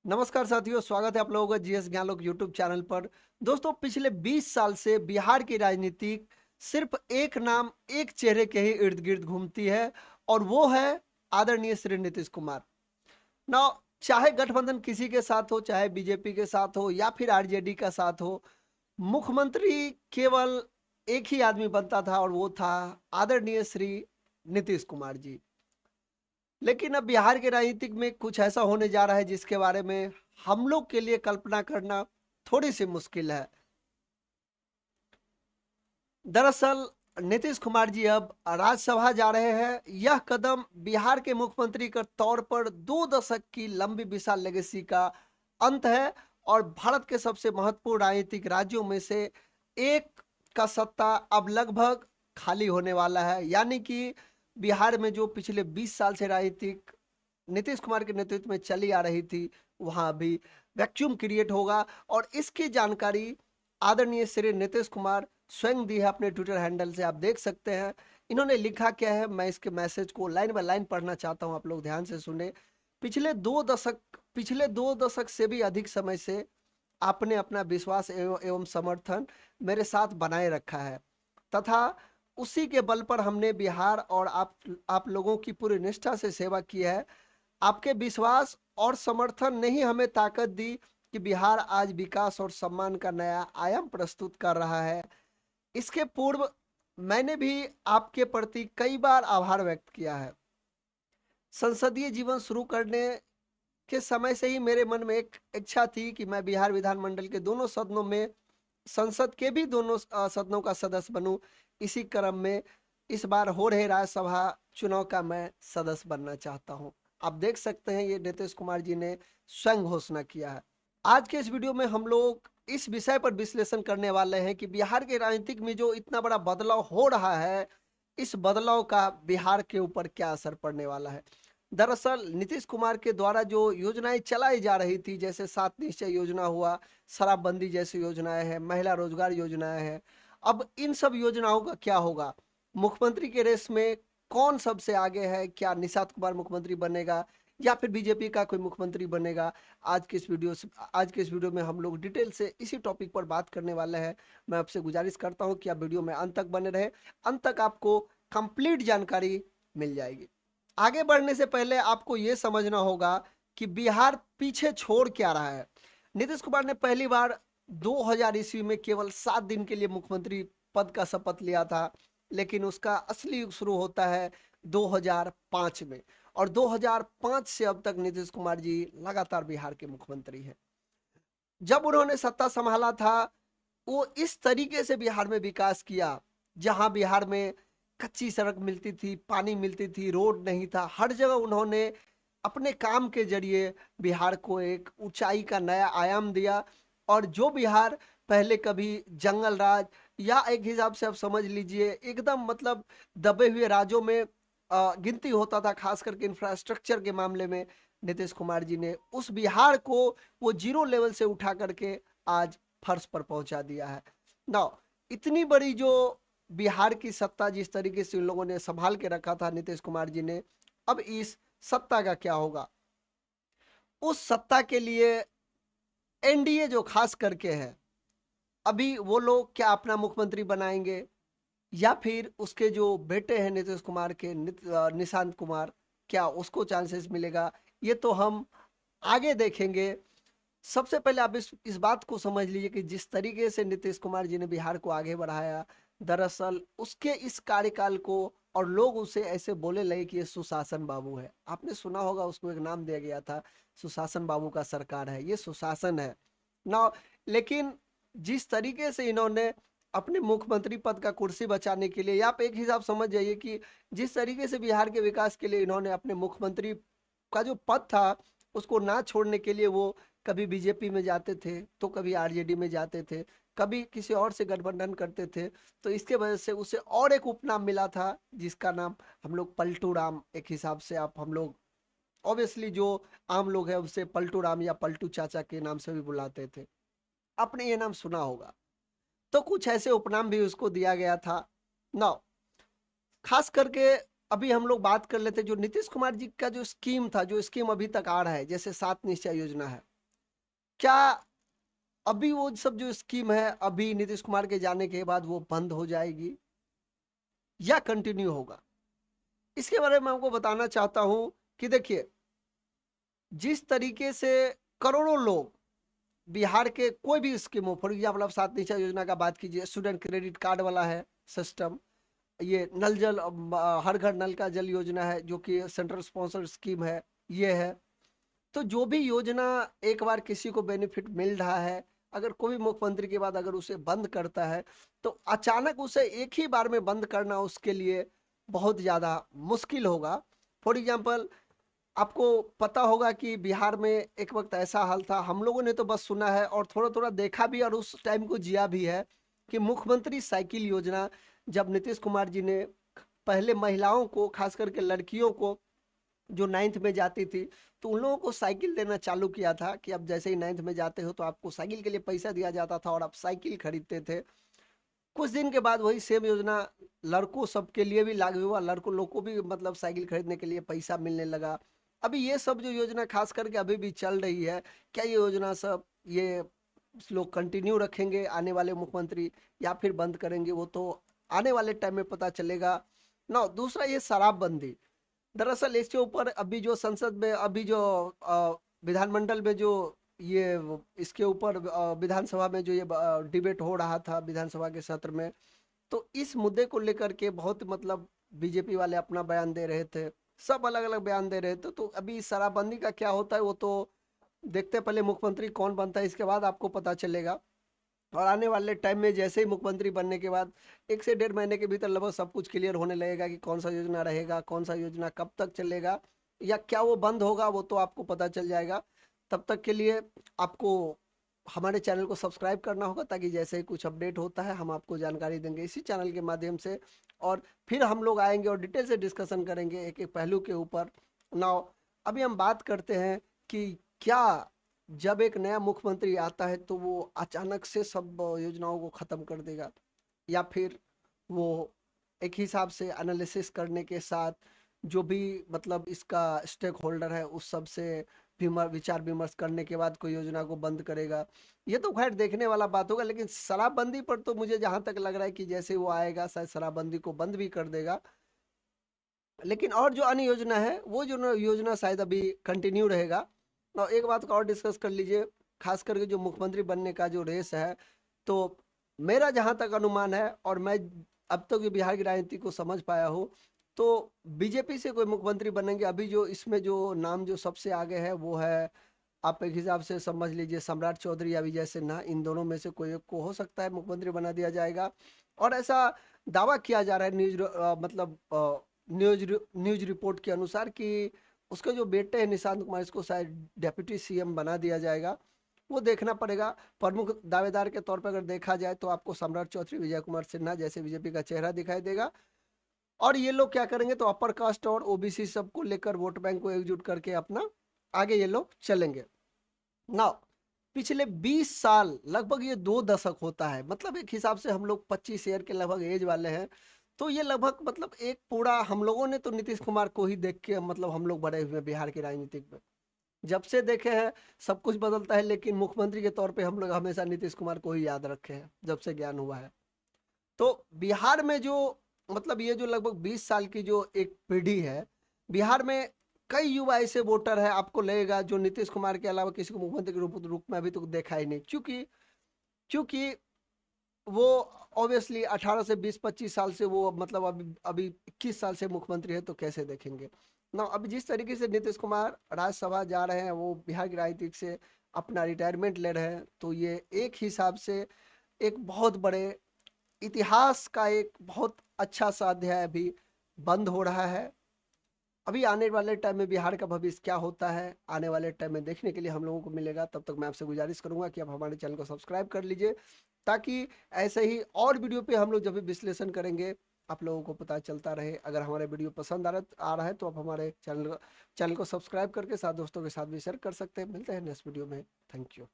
नमस्कार साथियों, स्वागत है आप लोगों का जीएस ज्ञानलोक यूट्यूब चैनल पर। दोस्तों, पिछले 20 साल से बिहार की राजनीति सिर्फ एक नाम, एक चेहरे के ही इर्द गिर्द घूमती है और वो है आदरणीय श्री नीतीश कुमार। ना, चाहे गठबंधन किसी के साथ हो, चाहे बीजेपी के साथ हो या फिर आरजेडी का साथ हो, मुख्यमंत्री केवल एक ही आदमी बनता था और वो था आदरणीय श्री नीतीश कुमार जी। लेकिन अब बिहार के राजनीतिक में कुछ ऐसा होने जा रहा है जिसके बारे में हम लोग के लिए कल्पना करना थोड़ी सी मुश्किल है। दरअसल नीतीश कुमार जी अब राज्यसभा जा रहे हैं। यह कदम बिहार के मुख्यमंत्री के तौर पर 2 दशक की लंबी विशाल लेगेसी का अंत है और भारत के सबसे महत्वपूर्ण राजनीतिक राज्यों में से एक का सत्ता अब लगभग खाली होने वाला है। यानी कि बिहार में जो पिछले 20 साल से राजनीतिक नीतीश कुमार के नेतृत्व में चली आ रही थी, वहां अभी वैक्यूम क्रिएट होगा। और इसकी जानकारी आदरणीय श्री नीतीश कुमार स्वयं दी है अपने ट्विटर हैंडल से, आप देख सकते हैं। इन्होंने लिखा क्या है, मैं इसके मैसेज को लाइन बाय लाइन पढ़ना चाहता हूं, आप लोग ध्यान से सुने। पिछले 2 दशक से भी अधिक समय से आपने अपना विश्वास एवं समर्थन मेरे साथ बनाए रखा है तथा उसी के बल पर हमने बिहार और आप लोगों की पूरी निष्ठा से सेवा की है। आपके विश्वास और समर्थन ने ही हमें ताकत दी कि बिहार आज विकास और सम्मान का नया आयाम प्रस्तुत कर रहा है। इसके पूर्व मैंने भी आपके प्रति कई बार आभार व्यक्त किया है। संसदीय जीवन शुरू करने के समय से ही मेरे मन में एक इच्छा थी कि मैं बिहार विधानमंडल के दोनों सदनों में, संसद के भी दोनों सदनों का सदस्य बनूं। इसी क्रम में इस बार हो रहे राज्यसभा चुनाव का मैं सदस्य बनना चाहता हूं। आप देख सकते हैं, ये नीतीश कुमार जी ने स्वयं घोषणा किया है। आज के इस वीडियो में हम लोग इस विषय पर विश्लेषण करने वाले हैं कि बिहार के राजनीतिक में जो इतना बड़ा बदलाव हो रहा है, इस बदलाव का बिहार के ऊपर क्या असर पड़ने वाला है। दरअसल नीतीश कुमार के द्वारा जो योजनाएं चलाई जा रही थी, जैसे 7 निश्चय योजना हुआ, शराबबंदी जैसी योजनाएं हैं, महिला रोजगार योजनाएं हैं, अब इन सब योजनाओं का क्या होगा। मुख्यमंत्री के रेस में कौन सबसे आगे है, क्या निषाद कुमार मुख्यमंत्री बनेगा या फिर बीजेपी का कोई मुख्यमंत्री बनेगा। आज के इस वीडियो में हम लोग डिटेल से इसी टॉपिक पर बात करने वाले हैं। मैं आपसे गुजारिश करता हूं कि आप वीडियो में अंत तक बने रहे, अंत तक आपको कंप्लीट जानकारी मिल जाएगी। आगे बढ़ने से पहले आपको यह समझना होगा कि बिहार पीछे छोड़ क्या रहा है। नीतीश कुमार ने पहली बार 2000 ईस्वी में केवल 7 दिन के लिए मुख्यमंत्री पद का शपथ लिया था, लेकिन उसका असली युग शुरू होता है 2005 में। और 2005 से अब तक नीतीश कुमार जी लगातार बिहार के मुख्यमंत्री हैं। जब उन्होंने सत्ता संभाला था, वो इस तरीके से बिहार में विकास किया, जहां बिहार में कच्ची सड़क मिलती थी, पानी मिलती थी, रोड नहीं था। हर जगह उन्होंने अपने काम के जरिए बिहार को एक ऊंचाई का नया आयाम दिया। और जो बिहार पहले कभी जंगल राज या एक हिसाब से आप समझ लीजिए एकदम मतलब दबे हुए राज्यों में गिनती होता था, खास करके इंफ्रास्ट्रक्चर के मामले में, नीतीश कुमार जी ने उस बिहार को वो जीरो लेवल से उठा करके आज फर्श पर पहुंचा दिया है। ना, इतनी बड़ी जो बिहार की सत्ता जिस तरीके से उन लोगों ने संभाल के रखा था नीतीश कुमार जी ने, अब इस सत्ता का क्या होगा। उस सत्ता के लिए एनडीए जो खास करके है, अभी वो लोग क्या अपना मुख्यमंत्री बनाएंगे या फिर उसके जो बेटे हैं नीतीश कुमार के, निशांत कुमार, क्या उसको चांसेस मिलेगा, ये तो हम आगे देखेंगे। सबसे पहले आप इस बात को समझ लीजिए कि जिस तरीके से नीतीश कुमार जी ने बिहार को आगे बढ़ाया, दरअसल उसके इस कार्यकाल को और लोग उसे ऐसे बोले लगे कि ये सुशासन बाबू है। आपने सुना होगा, उसको एक नाम दिया गया था, सुशासन बाबू का सरकार है, ये सुशासन है ना। लेकिन जिस तरीके से इन्होंने अपने मुख्यमंत्री पद का कुर्सी बचाने के लिए, या आप एक हिसाब समझ जाइए कि जिस तरीके से बिहार के विकास के लिए इन्होंने अपने मुख्यमंत्री का जो पद था उसको ना छोड़ने के लिए वो कभी बीजेपी में जाते थे तो कभी आरजेडी में जाते थे, कभी किसी और से गठबंधन करते थे। तो इसके वजह से उसे और एक उपनाम मिला था जिसका नाम हम लोग पलटू राम, एक हिसाब से आप हम लोग ऑब्वियसली जो आम लोग हैं उसे पलटू राम या पलटू चाचा के नाम से भी बुलाते थे। आपने ये नाम सुना होगा। तो कुछ ऐसे उपनाम भी उसको दिया गया था ना। खास करके अभी हम लोग बात कर लेते, जो नीतीश कुमार जी का जो स्कीम था, जो स्कीम अभी तक आ रहा है, जैसे 7 निश्चय योजना है, क्या अभी वो सब जो स्कीम है अभी नीतीश कुमार के जाने के बाद वो बंद हो जाएगी या कंटिन्यू होगा? इसके बारे में आपको बताना चाहता हूं कि देखिए, जिस तरीके से करोड़ों लोग बिहार के कोई भी स्कीम हो, फॉर एग्जाम्पल आप सात निश्चय योजना का बात कीजिए, स्टूडेंट क्रेडिट कार्ड वाला है सिस्टम, ये नल जल हर घर नल का जल योजना है जो कि सेंट्रल स्पॉन्सर स्कीम है, ये है। तो जो भी योजना एक बार किसी को बेनिफिट मिल रहा है, अगर कोई मुख्यमंत्री के बाद अगर उसे बंद करता है तो अचानक उसे एक ही बार में बंद करना उसके लिए बहुत ज़्यादा मुश्किल होगा। फॉर एग्जाम्पल आपको पता होगा कि बिहार में एक वक्त ऐसा हाल था, हम लोगों ने तो बस सुना है और थोड़ा थोड़ा देखा भी और उस टाइम को जिया भी है, कि मुख्यमंत्री साइकिल योजना जब नीतीश कुमार जी ने पहले महिलाओं को, खास करके लड़कियों को जो नाइन्थ में जाती थी, तो उन लोगों को साइकिल देना चालू किया था कि अब जैसे ही नाइन्थ में जाते हो तो आपको साइकिल के लिए पैसा दिया जाता था और आप साइकिल खरीदते थे। कुछ दिन के बाद वही सेम योजना लड़कों सबके लिए भी लागू हुआ, लड़कों लोग को भी मतलब साइकिल खरीदने के लिए पैसा मिलने लगा। अभी ये सब जो योजना खास करके अभी भी चल रही है, क्या ये योजना सब ये लोग कंटिन्यू रखेंगे आने वाले मुख्यमंत्री, या फिर बंद करेंगे, वो तो आने वाले टाइम में पता चलेगा ना। दूसरा, ये शराबबंदी, दरअसल इसके ऊपर अभी जो संसद में अभी जो विधानमंडल में जो ये इसके ऊपर विधानसभा में जो ये डिबेट हो रहा था विधानसभा के सत्र में, तो इस मुद्दे को लेकर के बहुत मतलब बीजेपी वाले अपना बयान दे रहे थे, सब अलग अलग बयान दे रहे थे। तो अभी इस शराबबंदी का क्या होता है वो तो देखते हैं, पहले मुख्यमंत्री कौन बनता है इसके बाद आपको पता चलेगा। और आने वाले टाइम में जैसे ही मुख्यमंत्री बनने के बाद 1 से 1.5 महीने के भीतर लगभग सब कुछ क्लियर होने लगेगा कि कौन सा योजना रहेगा, कौन सा योजना कब तक चलेगा, या क्या वो बंद होगा, वो तो आपको पता चल जाएगा। तब तक के लिए आपको हमारे चैनल को सब्सक्राइब करना होगा, ताकि जैसे ही कुछ अपडेट होता है हम आपको जानकारी देंगे इसी चैनल के माध्यम से। और फिर हम लोग आएंगे और डिटेल से डिस्कशन करेंगे एक एक पहलू के ऊपर। नाउ अभी हम बात करते हैं कि क्या जब एक नया मुख्यमंत्री आता है तो वो अचानक से सब योजनाओं को खत्म कर देगा, या फिर वो एक हिसाब से एनालिसिस करने के साथ जो भी मतलब इसका स्टेक होल्डर है उस सब से विचार विमर्श करने के बाद कोई योजना को बंद करेगा। ये तो खैर देखने वाला बात होगा, लेकिन शराबबंदी पर तो मुझे जहां तक लग रहा है कि जैसे वो आएगा शायद शराबबंदी को बंद भी कर देगा। लेकिन और जो अन्य योजना है वो जो योजना शायद अभी कंटिन्यू रहेगा। और एक बात का और डिस्कस कर लीजिए, खास करके जो मुख्यमंत्री बनने का जो रेस है, तो मेरा जहां तक अनुमान है और मैं अब तक जो बिहार की राजनीति को समझ पाया हूँ, तो बीजेपी से कोई मुख्यमंत्री बनेंगे। अभी जो इसमें जो नाम जो सबसे आगे है वो है, आप एक हिसाब से समझ लीजिए सम्राट चौधरी या विजय सिन्हा, इन दोनों में से कोई एक को हो सकता है मुख्यमंत्री बना दिया जाएगा। और ऐसा दावा किया जा रहा है मतलब न्यूज रिपोर्ट के अनुसार कि उसके जो बेटे हैं निशांत कुमार, इसको शायद डेप्यूटी सीएम बना दिया जाएगा। वो देखना पड़ेगा। प्रमुख दावेदार के तौर पर अगर देखा जाए तो आपको सम्राट चौधरी, विजय कुमार सिन्हा जैसे बीजेपी का चेहरा दिखाई देगा। और ये लोग क्या करेंगे, तो अपर कास्ट और ओबीसी सबको लेकर वोट बैंक को एकजुट करके अपना आगे ये लोग चलेंगे ना। पिछले 20 साल, लगभग ये 2 दशक होता है, मतलब एक हिसाब से हम लोग 25 ईयर के लगभग एज वाले हैं। तो ये लगभग मतलब एक पूरा हम लोगों ने तो नीतीश कुमार को ही देख के मतलब हम लोग बड़े हुए हैं बिहार की राजनीतिक में। जब से देखे हैं सब कुछ बदलता है, लेकिन मुख्यमंत्री के तौर पे हम लोग हमेशा नीतीश कुमार को ही याद रखे हैं जब से ज्ञान हुआ है। तो बिहार में जो मतलब ये जो लगभग 20 साल की जो एक पीढ़ी है, बिहार में कई युवा ऐसे वोटर है आपको लगेगा जो नीतीश कुमार के अलावा किसी को मुख्यमंत्री के रूप में अभी तक देखा ही नहीं। क्योंकि क्योंकि वो ऑब्वियसली 18 से 20-25 साल से वो मतलब अभी अभी 21 साल से मुख्यमंत्री है, तो कैसे देखेंगे ना। अभी जिस तरीके से नीतीश कुमार राज्यसभा जा रहे हैं, वो बिहार की राजनीति से अपना रिटायरमेंट ले रहे हैं, तो ये एक हिसाब से एक बहुत बड़े इतिहास का एक बहुत अच्छा सा अध्याय अभी बंद हो रहा है। अभी आने वाले टाइम में बिहार का भविष्य क्या होता है, आने वाले टाइम में देखने के लिए हम लोगों को मिलेगा। तब तक मैं आपसे गुजारिश करूंगा कि आप हमारे चैनल को सब्सक्राइब कर लीजिए, ताकि ऐसे ही और वीडियो पे हम लोग जब भी विश्लेषण करेंगे आप लोगों को पता चलता रहे। अगर हमारे वीडियो पसंद आ रहा है तो आप हमारे चैनल को सब्सक्राइब करके साथ दोस्तों के साथ भी शेयर कर सकते हैं। मिलते हैं नेक्स्ट वीडियो में। Thank you.